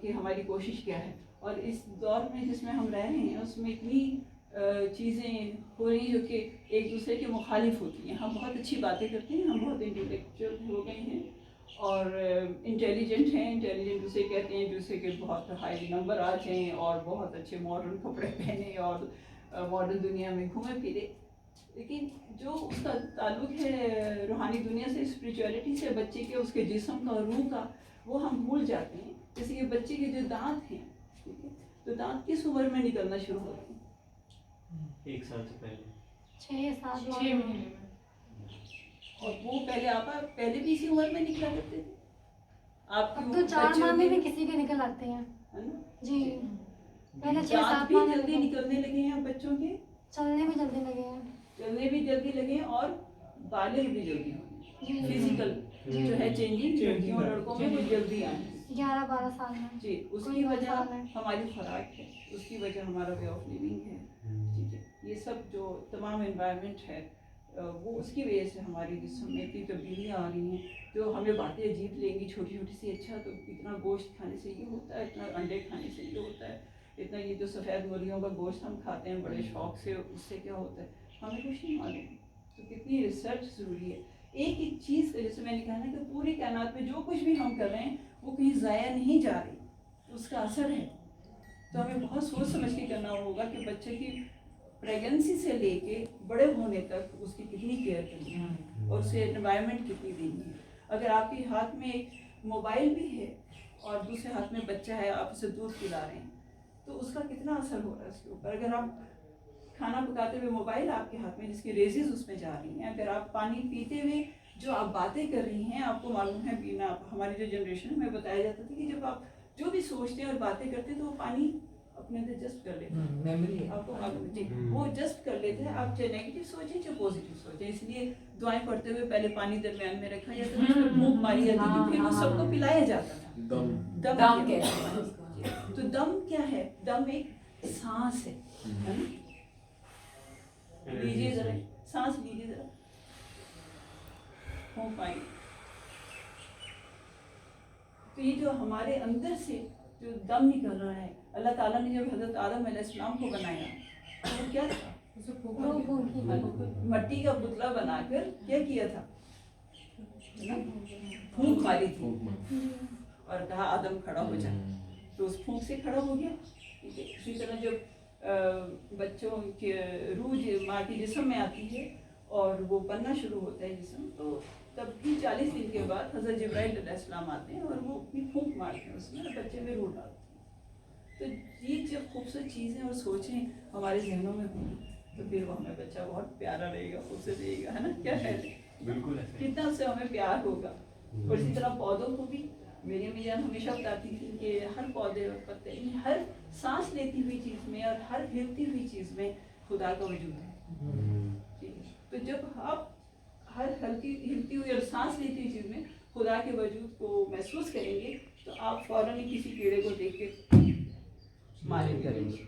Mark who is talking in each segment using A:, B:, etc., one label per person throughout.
A: کہ ہماری کوشش کیا ہے. اور اس دور میں جس میں ہم رہ رہے ہیں اس میں اتنی چیزیں ہو رہی ہیں جو کہ ایک دوسرے کے مخالف ہوتی ہیں. ہم بہت اچھی باتیں کرتے ہیں, ہم بہت انٹلیکچوئل ہو گئے ہیں اور انٹیلیجنٹ ہیں. انٹیلیجنٹ اسے کہتے ہیں جسے کہ بہت ہائی نمبر آ جائیں اور بہت اچھے ماڈرن کپڑے پہنے اور ماڈرن دنیا میں گھومے پھرے. لیکن جو اس کا تعلق ہے روحانی دنیا سے, اسپریچولیٹی سے, بچے کے اس کے جسم کا, روح کا, وہ ہم بھول جاتے ہیں. جیسے کہ بچے کے جو دانت ہیں, ٹھیک ہے, تو دانت کس عمر میں نکلنا شروع ہوتے ہیں؟
B: 1 سال سے پہلے,
C: 6 مہینے میں.
A: اور وہ پہلے بھی اسی عمر میں نکلا کرتے تھے. آپ
D: اب تو 4 ماہ میں بھی کسی کے نکل آتے ہیں جی. پہلے 6-7
A: بھی
D: ماہ
A: جلدی نکلنے لگے ہیں بچوں کے,
D: چلنے بھی جلدی لگے ہیں,
A: چلنے بھی جلدی لگے ہیں اور بالغ بھی جلدی ہوئے. فزیکل جو ہے چینجنگ لڑکیوں اور لڑکوں میں وہ جلدی آئیں
D: 11-12 سال میں.
A: جی. اس کی وجہ ہماری خوراک ہے, اس کی وجہ ہمارا وے آف لیونگ ہے. ٹھیک ہے, یہ سب جو تمام انوائرمنٹ ہے وہ اس کی وجہ سے ہماری جسم میں اتنی تبدیلیاں آ رہی ہیں جو ہمیں باتیں عجیب لیں گی چھوٹی چھوٹی سی. اچھا تو اتنا گوشت کھانے سے یہ ہوتا ہے, اتنا انڈے کھانے سے یہ ہوتا ہے, اتنا یہ جو سفید مرغیوں کا گوشت ہم کھاتے ہیں بڑے شوق سے, اس سے کیا ہوتا ہے ہمیں کچھ نہیں معلوم. تو کتنی ریسرچ ضروری ہے. ایک ایک چیز کا, جیسے میں نے کہا نا کہ پوری کائنات میں جو کچھ بھی ہم کر رہے ہیں وہ کہیں ضائع نہیں جا رہی, اس کا اثر ہے. تو ہمیں بہت سوچ سمجھ کے کرنا ہوگا کہ بچے کی پریگنسی سے لے کے بڑے ہونے تک اس کی کتنی کیئر کرنی ہے اور اسے انوائرمنٹ کتنی دینی ہے. اگر آپ کے ہاتھ میں ایک موبائل بھی ہے اور دوسرے ہاتھ میں بچہ ہے, آپ اسے دودھ پلا رہے ہیں, تو اس کا کتنا اثر ہو رہا ہے اس کے اوپر. اگر آپ کھانا پکاتے ہوئے موبائل آپ کے ہاتھ میں جس کی ریزز اس میں جا رہی ہیں, اگر آپ پانی پیتے ہوئے جو آپ باتیں کر رہی ہیں, آپ کو معلوم ہے بینا ہماری جو جنریشن میں بتایا جاتا تھا کہ جب آپ جو بھی سوچتے ہیں اور باتیں کرتے ہیں تو وہ پانی اپنے اندر جذب کر لیتے ہیں. آپ کو معلوم ہے وہ جذب کر لیتے ہیں. آپ چاہے نیگیٹو سوچیں چاہے پازیٹیو سوچیں. اس لیے دعائیں پڑھتے ہوئے پہلے پانی درمیان میں رکھا جاتا تھا, پھر بھوک ماری جاتی تھی, پھر وہ سب کو پلایا جاتا تھا. دم کہتے ہیں. تو دم کیا ہے؟ دم ایک سانس ہے نا. لیجیے ذرا, سانس لیجیے ذرا, پھونک پائیں. تو یہ جو ہمارے اندر سے جو دم نکل رہا ہے, اللہ تعالیٰ نے جب حضرت آدم علیہ السلام کو بنایا تو وہ کیا تھا؟ مٹی کا پتلا بنا کر کیا کیا تھا؟ پھونک ماری تھی اور کہا آدم کھڑا ہو جائے, تو اس پھونک سے کھڑا ہو گیا. اسی طرح جب بچوں کی روح ماں کے جسم میں آتی ہے اور وہ بننا شروع ہوتا ہے جسم, تو تب بھی 40 دن کے بعد حضرت جبرائیل علیہ السلام آتے ہیں اور وہ اپنی پھونک مارتے ہیں اس میں, بچے میں روح ڈالتے ہیں. تو یہ جب خوبصورت چیزیں اور سوچیں ہمارے ذہنوں میں ہوں تو پھر وہ ہمیں بچہ بہت پیارا رہے گا, خوبصورت رہے گا, ہے نا. کیا کہتے ہیں,
B: بالکل
A: کتنا اس سے ہمیں پیار ہوگا. اور اسی طرح پودوں کو بھی میری امی جان ہمیشہ بتاتی تھی کہ ہر پودے اور پتے, ہر سانس لیتی ہوئی چیز میں اور ہر ہلتی ہوئی چیز میں خدا کا وجود ہے. تو جب آپ ہر ہلتی ہوئی اور سانس لیتی ہوئی چیز میں خدا کے وجود کو محسوس کریں گے تو آپ فوراً ہی کسی کیڑے کو دیکھ کے ماریں کریں گے.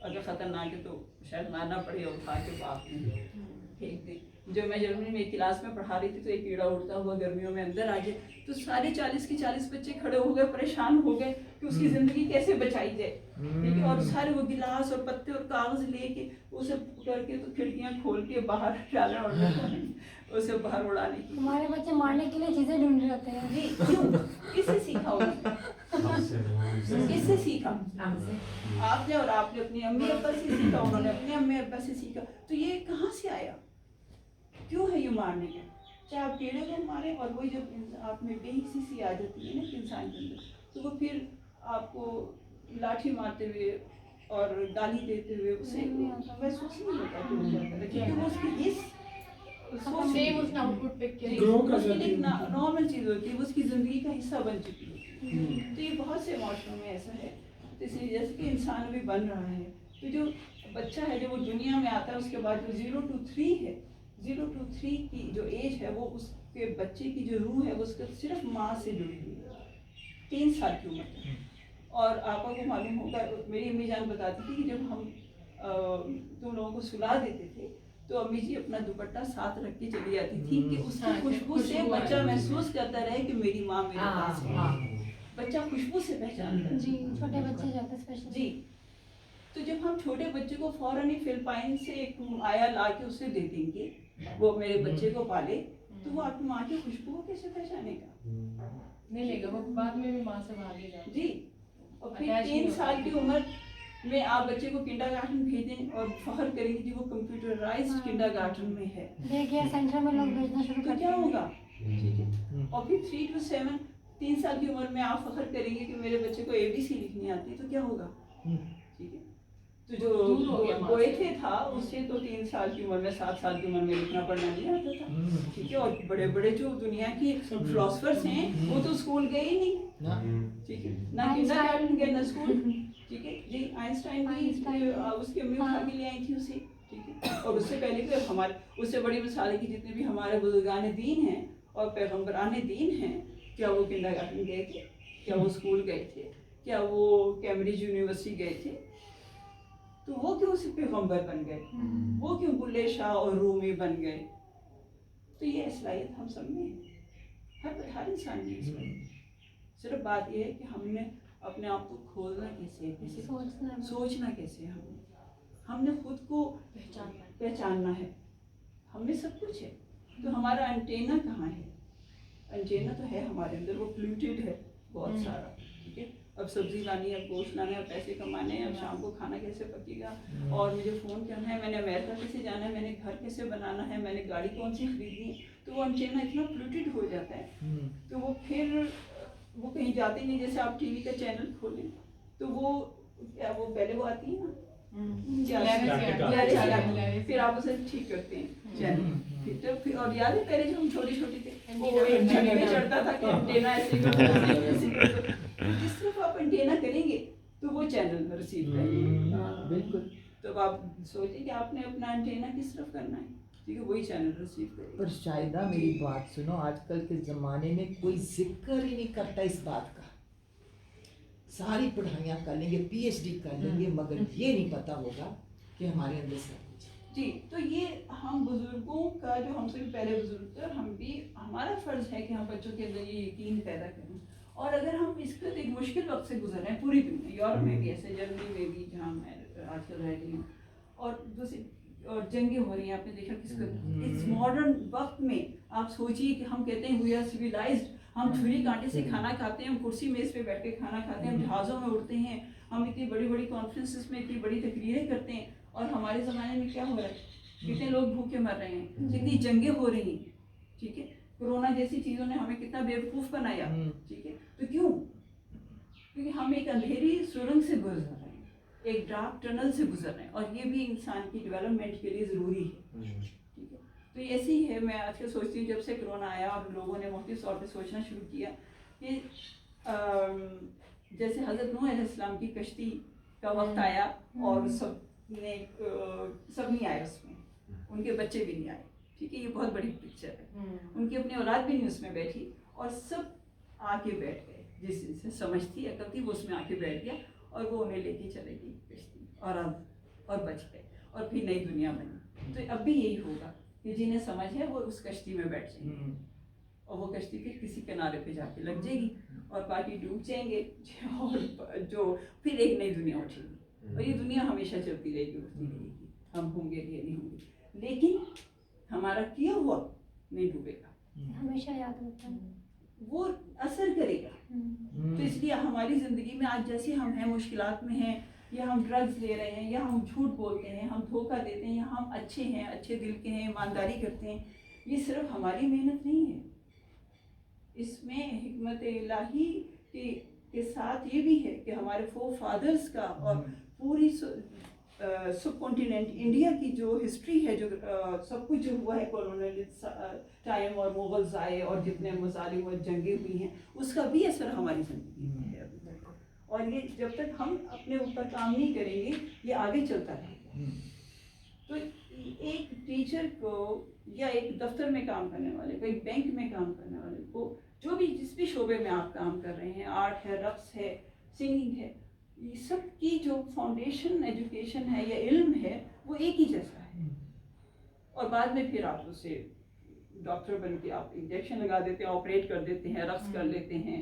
A: اگر خطرناک ہے تو شاید مارنا پڑے اور اٹھا کے باپ میں پھینک دیں. جب میں جرمنی میں کلاس میں پڑھا رہی تھی تو ایک کیڑا اڑتا ہوا گرمیوں میں اندر آ جائے تو سارے 40 کے 40 بچے کھڑے ہو گئے, پریشان ہو گئے کہ اس کی زندگی کیسے بچائی جائے. ٹھیک ہے, اور سارے وہ گلاس اور پتے اور کاغذ لے کے اسے کر کے تو کھڑکیاں کھول کے باہر ڈالا اور اسے باہر اڑانے کی.
D: ہمارے بچے مارنے کے لیے چیزیں ڈھونڈ رہے ہوتے ہیں.
A: جی کیوں, کس سے سیکھا ہوگا, کس سے سیکھا آپ نے, اور آپ نے اپنی امی ابا سے سیکھا, انہوں نے اپنے امی ابا سے سیکھا. تو یہ کہاں سے آیا, کیوں ہے یہ مارنے کا؟ چاہے آپ کیڑے کو ماریں اور وہی جب آپ میں بے حسی سی آ جاتی ہے نا انسان کے اندر, تو وہ پھر آپ کو لاٹھی مارتے ہوئے اور گالی دیتے ہوئے اسے محسوس نہیں ہوتا کیونکہ وہ اس کی نارمل چیز ہوتی ہے, وہ اس کی زندگی کا حصہ بن چکی ہوتی ہے. تو یہ بہت سے معاشروں میں ایسا ہے. تو اس لیے جیسے کہ انسان بھی بن رہا ہے, تو جو بچہ ہے جو وہ دنیا میں آتا ہے اس کے بعد جو 0 to 3 ہے, 0 to 3 کی جو ایج ہے وہ اس کے بچے کی جو روح ہے وہ اس کا صرف ماں سے جڑی ہوئی ہے 3 سال کی عمر تک. اور آپ کو معلوم ہوگا, میری امی جان بتاتی تھی کہ جب ہم تم لوگوں کو سلا دیتے تھے تو امی جی اپنا دوپٹہ ساتھ رکھ کے چلی جاتی تھی کہ اس کی خوشبو سے بچہ محسوس کرتا رہے کہ میری ماں میرے پاس ہے. بچہ خوشبو سے پہچانتا ہے.
D: جی چھوٹے بچے جاتے اسپیشلی.
A: جی تو جب ہم چھوٹے بچے کو فوراً ہی فلپائن سے ایک آیا لا کے اسے دے دیں گے, وہ میرے بچے کو پالے, تو وہ آپ کی ماں کی خوشبو کو کیسے پہچانے گا؟
C: نہیں لے گا, وہ بعد میں بھی ماں سے بھاگے گا.
A: جی, اور پھر 3 سال کی عمر میں آپ بچے کو کنڈر گارٹن بھیجیں اور فخر کریں گے کہ وہ کمپیوٹرائزڈ کنڈر گارٹن میں ہے.
D: ڈے کیئر سینٹر میں لوگ بھیجنا شروع
A: تو
D: کر
A: کیا ہوگا؟ ٹھیک ہے. اور پھر 3 to 7 3 سال کی عمر میں آپ فخر کریں گے کہ میرے بچے کو ABC لکھنی آتی ہے, تو کیا ہوگا؟ ٹھیک ہے. تو جو گوئتھے تھا اسے تو 3 سال کی عمر میں 7 سال کی عمر میں لکھنا پڑھنا نہیں آتا تھا. ٹھیک ہے. اور بڑے بڑے جو دنیا کی فلاسفرس ہیں وہ تو اسکول گئے ہی نہیں. ٹھیک ہے. نہ کنڈر گارٹن گئے نہ اسکول. ٹھیک ہے. جی آئنسٹائن بھی اس کی امی اٹھا کے لے آئی تھی اسے. ٹھیک ہے. اور اس سے پہلے بھی ہمارے اس سے بڑی مثال کی جتنے بھی ہمارے بزرگان دین ہیں اور پیغمبران دین ہیں, کیا وہ کنڈر گارٹن گئے تھے؟ کیا وہ اسکول گئے تھے؟ کیا وہ کیمبرج یونیورسٹی گئے تھے؟ تو وہ کیوں اسے پیغمبر بن گئے؟ وہ کیوں بلے شاہ اور رومی بن گئے؟ تو یہ صلاحیت ہم سب میں ہر انسان میں صرف بات یہ ہے کہ ہم نے اپنے آپ کو کھولنا کیسے, سوچنا کیسے. ہم نے خود کو پہچاننا ہے. ہم میں سب کچھ ہے, تو ہمارا انٹینا کہاں ہے؟ انٹینا تو ہے ہمارے اندر, وہ پلیوٹیڈ ہے بہت سارا. ٹھیک ہے. اب سبزی لانی ہے, اب گوشت لانا ہے, اب پیسے کمانے ہیں, اب شام کو کھانا کیسے پکے گا, اور مجھے فون کرنا ہے, میں نے امریکہ کیسے جانا ہے, میں نے گھر کیسے بنانا ہے, میں نے گاڑی کون سی خریدنی ہے. تو وہ انٹینا اتنا پلیوٹیڈ ہو جاتا ہے, تو وہ پھر وہ کہیں جاتے نہیں. جیسے آپ ٹی وی کا چینل کھولیں تو وہ پہلے وہ آتی ہے نا, پھر آپ اسے ٹھیک کرتے ہیں چینل. اور یاد ہے پہلے جو ہم چھوٹے چھوٹے تھے وہ ایک جگہ میں چڑھتا تھا کہ انٹینا ایسے جس طرف آپ انٹینا کریں گے تو وہ چینل ریسیو کریں گے. بالکل. تو آپ سوچیں کہ آپ نے اپنا انٹینا کس طرف کرنا ہے, ٹھیک ہے, وہی چینل ریسیو کریں گے.
E: پر شاہدہ میری بات سنو, آج کل کے زمانے میں کوئی ذکر ہی نہیں کرتا اس بات کا. ساری پڑھائیاں کر لیں گے, PhD کر لیں گے, مگر یہ نہیں پتا ہوگا کہ ہمارے اندر سب کچھ.
A: جی, تو یہ ہم بزرگوں کا جو ہم سے بھی پہلے بزرگ تھے, اور ہم بھی ہمارا فرض ہے کہ ہم بچوں کے اندر یہ یقین پیدا کریں. اور اگر ہم اس کے ایک مشکل وقت سے گزر رہے ہیں پوری دنیا, یورپ میں بھی ایسے, جرمنی میں بھی جہاں میں آج کل رہ رہی ہوں, اور دوسری اور جنگیں ہو رہی ہیں, آپ نے دیکھا کس کا اس ماڈرن وقت میں. آپ سوچیے کہ ہم کہتے ہیں وی آر سویلائزڈ, ہم چھری کانٹے سے کھانا کھاتے ہیں, ہم کرسی میز پہ بیٹھ کے کھانا کھاتے ہیں, ہم جہازوں میں اڑتے ہیں, ہم اتنی بڑی بڑی کانفرنسز میں اتنی بڑی تقریریں کرتے ہیں, اور ہمارے زمانے میں کیا ہو رہا ہے, کتنے لوگ بھوکے مر رہے ہیں, کتنی جنگیں ہو رہی ہیں. ٹھیک ہے. کورونا جیسی چیزوں نے ہمیں کتنا بیوقوف بنایا. ٹھیک ہے. تو کیوں؟ کیونکہ ہم ایک اندھیری سرنگ سے گزر رہے ہیں, ایک ڈارک ٹنل سے گزر رہے ہیں, اور یہ بھی انسان کی ڈیولپمنٹ کے لیے ضروری ہے. ٹھیک ہے. تو ایسے ہی ہے, میں آج کل سوچتی ہوں جب سے کرونا آیا اور لوگوں نے مختلف طور پہ سوچنا شروع کیا کہ جیسے حضرت نوح علیہ السلام کی کشتی کا وقت آیا اور سب نہیں آئے اس میں, ان کے بچے بھی نہیں آئے. ٹھیک ہے. یہ بہت بڑی پکچر ہے, ان کی اپنی اولاد بھی نہیں اس میں بیٹھی, اور سب آ کے بیٹھ گئے, جس سے سمجھ تھی, عقل تھی, وہ اس میں آ کے بیٹھ گیا, اور وہ انہیں لے کے چلے گی کشتی, اور بچ گئے, اور پھر نئی دنیا بنی. تو اب بھی یہی ہوگا کہ جنہیں سمجھ ہے وہ اس کشتی میں بیٹھ جائیں گے, اور وہ کشتی پھر کسی کنارے پہ جا کے لگ جائے گی, اور باقی ڈوب جائیں گے, اور جو پھر ایک نئی دنیا اٹھے گی. اور یہ دنیا ہمیشہ چلتی رہے گی, اٹھتی رہے گی, ہم ہوں گے یا نہیں ہوں گے, لیکن ہمارا کیا ہوا نہیں ڈوبے گا,
D: ہمیشہ یاد ہوتا ہے,
A: وہ اثر کرے گا. تو اس لیے ہماری زندگی میں آج جیسے ہم ہیں, مشکلات میں ہیں, یا ہم ڈرگز لے رہے ہیں, یا ہم جھوٹ بولتے ہیں, ہم دھوکہ دیتے ہیں, یا ہم اچھے ہیں, اچھے دل کے ہیں, ایمانداری کرتے ہیں, یہ صرف ہماری محنت نہیں ہے. اس میں حکمت الہی کے ساتھ یہ بھی ہے کہ ہمارے فادرز کا اور پوری سب کانٹیننٹ انڈیا کی جو ہسٹری ہے, جو سب کچھ جو ہوا ہے کولونیل ٹائم, اور مغلز آئے, اور جتنے مظالم اور جنگیں ہوئی ہیں, اس کا بھی اثر ہماری زندگی میں ہے ابھی تک. اور یہ جب تک ہم اپنے اوپر کام نہیں کریں گے یہ آگے چلتا رہے گا. تو ایک ٹیچر کو, یا ایک دفتر میں کام کرنے والے کو, ایک بینک میں کام کرنے والے کو, جو بھی جس بھی شعبے میں آپ کام کر رہے ہیں, آرٹ ہے, رقص ہے, سنگنگ ہے, یہ سب کی جو فاؤنڈیشن ایجوکیشن ہے یا علم ہے وہ ایک ہی جیسا ہے. اور بعد میں پھر آپ اسے ڈاکٹر بن کے آپ انجیکشن لگا دیتے ہیں, آپریٹ کر دیتے ہیں, رقص کر لیتے ہیں,